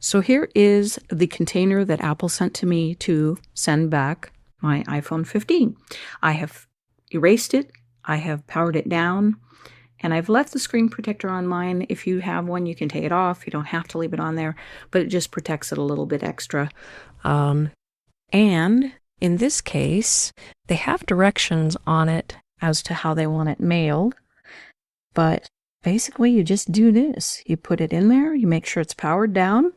So here is the container that Apple sent to me to send back my iPhone 15. I have erased it, I have powered it down, and I've left the screen protector on mine. If you have one, you can take it off. You don't have to leave it on there, but it just protects it a little bit extra. And in this case, they have directions on it as to how they want it mailed, but basically you just do this. You put it in there, you make sure it's powered down,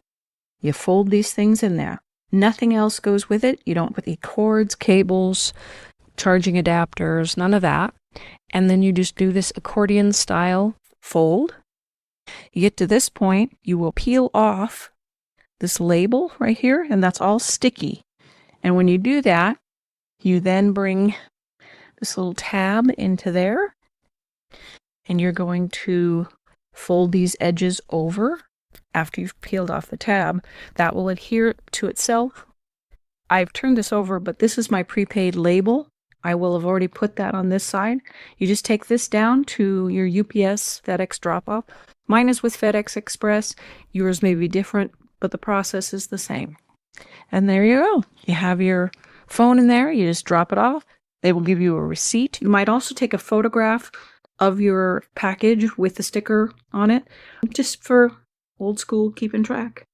you fold these things in there. Nothing else goes with it. You don't put the cords, cables, charging adapters, none of that. And then you just do this accordion style fold. You get to this point, you will peel off this label right here, and that's all sticky. And when you do that, you then bring this little tab into there, and you're going to fold these edges over after you've peeled off the tab. That will adhere to itself. I've turned this over, but this is my prepaid label. I will have already put that on this side. You just take this down to your UPS FedEx drop-off. Mine is with FedEx Express. Yours may be different, but the process is the same. And there you go. You have your phone in there. You just drop it off. They will give you a receipt. You might also take a photograph of your package with the sticker on it, just for old school keeping track.